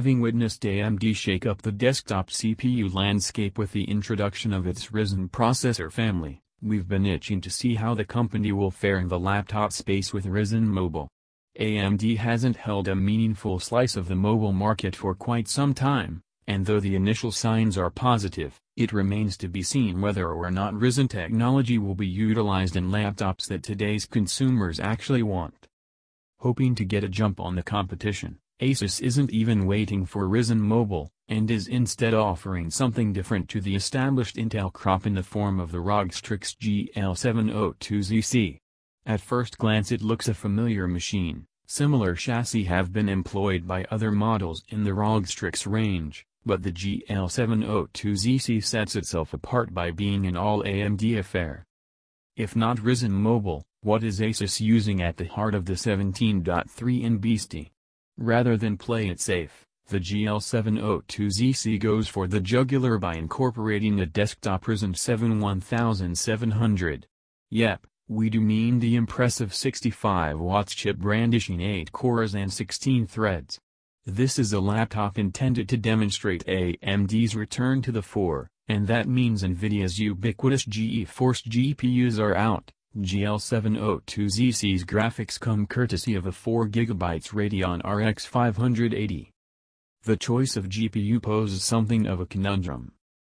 Having witnessed AMD shake up the desktop CPU landscape with the introduction of its Ryzen processor family, we've been itching to see how the company will fare in the laptop space with Ryzen Mobile. AMD hasn't held a meaningful slice of the mobile market for quite some time, and though the initial signs are positive, it remains to be seen whether or not Ryzen technology will be utilized in laptops that today's consumers actually want. Hoping to get a jump on the competition, ASUS isn't even waiting for Ryzen Mobile, and is instead offering something different to the established Intel crop in the form of the ROG Strix GL702ZC. At first glance it looks a familiar machine. Similar chassis have been employed by other models in the ROG Strix range, but the GL702ZC sets itself apart by being an all-AMD affair. If not Ryzen Mobile, what is ASUS using at the heart of the 17.3-in beastie? Rather than play it safe, the GL702ZC goes for the jugular by incorporating a desktop Ryzen 7 1700. Yep, we do mean the impressive 65-watt chip brandishing 8 cores and 16 threads. This is a laptop intended to demonstrate AMD's return to the fore, and that means NVIDIA's ubiquitous GeForce GPUs are out. GL702ZC's graphics come courtesy of a 4GB Radeon RX 580. The choice of GPU poses something of a conundrum.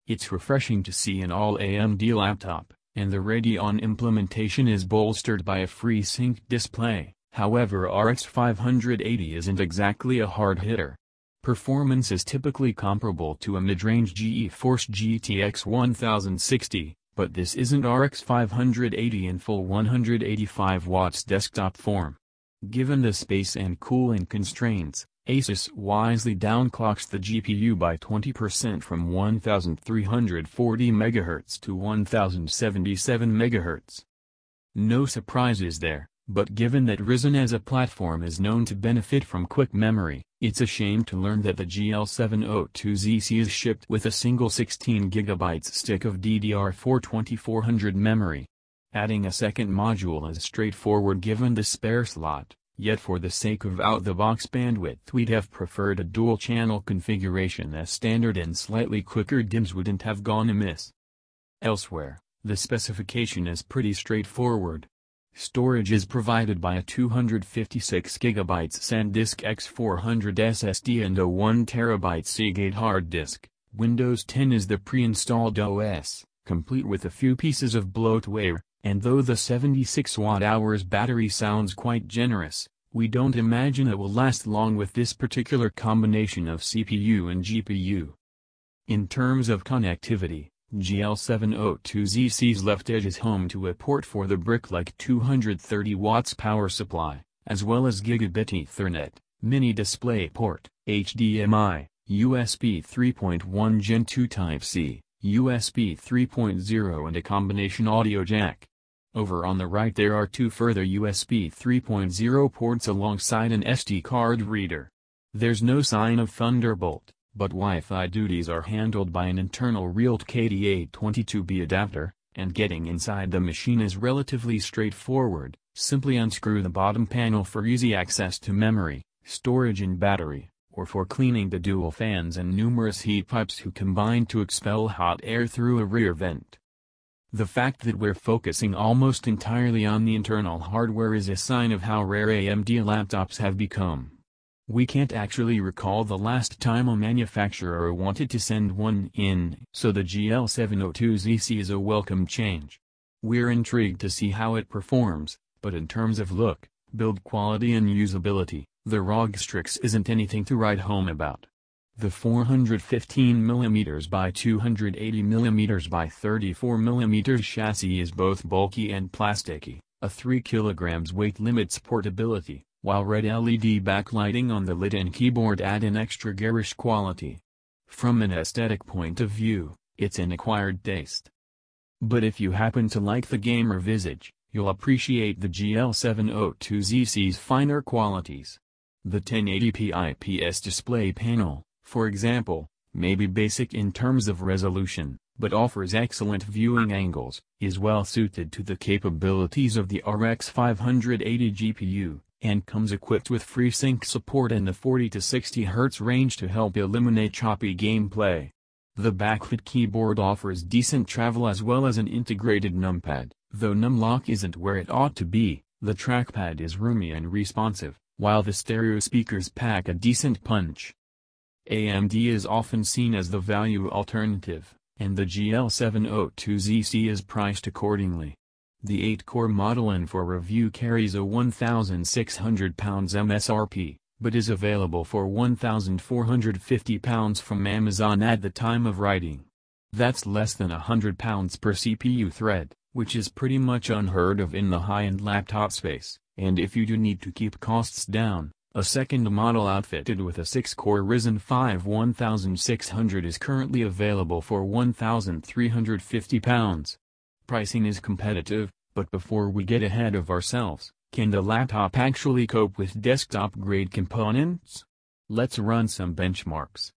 It's refreshing to see an all-AMD laptop, and the Radeon implementation is bolstered by a FreeSync display. However, RX 580 isn't exactly a hard hitter. Performance is typically comparable to a mid-range GeForce GTX 1060, but this isn't RX 580 in full 185 watts desktop form. Given the space and cooling constraints, ASUS wisely downclocks the GPU by 20% from 1340 MHz to 1077 MHz. No surprises there, but given that Ryzen as a platform is known to benefit from quick memory, it's a shame to learn that the GL702ZC is shipped with a single 16GB stick of DDR4 2400 memory. Adding a second module is straightforward given the spare slot, yet for the sake of out-the-box bandwidth we'd have preferred a dual-channel configuration as standard, and slightly quicker DIMMs wouldn't have gone amiss. Elsewhere, the specification is pretty straightforward. Storage is provided by a 256GB SanDisk X400 SSD and a 1TB Seagate hard disk. Windows 10 is the pre-installed OS, complete with a few pieces of bloatware, and though the 76 Wh battery sounds quite generous, we don't imagine it will last long with this particular combination of CPU and GPU. In terms of connectivity, GL702ZC's left edge is home to a port for the brick-like 230 watts power supply, as well as Gigabit Ethernet, mini display port, HDMI, USB 3.1 Gen 2 Type-C, USB 3.0 and a combination audio jack. Over on the right there are two further USB 3.0 ports alongside an SD card reader. There's no sign of Thunderbolt, but Wi-Fi duties are handled by an internal real KDA22B adapter, and getting inside the machine is relatively straightforward. Simply unscrew the bottom panel for easy access to memory, storage and battery, or for cleaning the dual fans and numerous heat pipes who combine to expel hot air through a rear vent. The fact that we're focusing almost entirely on the internal hardware is a sign of how rare AMD laptops have become. We can't actually recall the last time a manufacturer wanted to send one in, so the GL702ZC is a welcome change. We're intrigued to see how it performs, but in terms of look, build quality and usability, the ROG Strix isn't anything to write home about. The 415mm by 280mm by 34mm chassis is both bulky and plasticky. A 3 kg weight limits portability, while red LED backlighting on the lid and keyboard add an extra garish quality. From an aesthetic point of view, it's an acquired taste. But if you happen to like the gamer visage, you'll appreciate the GL702ZC's finer qualities. The 1080p IPS display panel, for example, may be basic in terms of resolution, but offers excellent viewing angles, is well suited to the capabilities of the RX 580 GPU, and comes equipped with FreeSync support and the 40 to 60 Hz range to help eliminate choppy gameplay. The backlit keyboard offers decent travel as well as an integrated numpad, though numlock isn't where it ought to be. The trackpad is roomy and responsive, while the stereo speakers pack a decent punch. AMD is often seen as the value alternative, and the GL702ZC is priced accordingly. The 8-core Model N for review carries a £1,600 MSRP, but is available for £1,450 from Amazon at the time of writing. That's less than £100 per CPU thread, which is pretty much unheard of in the high-end laptop space, and if you do need to keep costs down, a second model outfitted with a 6-core Ryzen 5 1600 is currently available for £1,350. Pricing is competitive, but before we get ahead of ourselves, can the laptop actually cope with desktop-grade components? Let's run some benchmarks.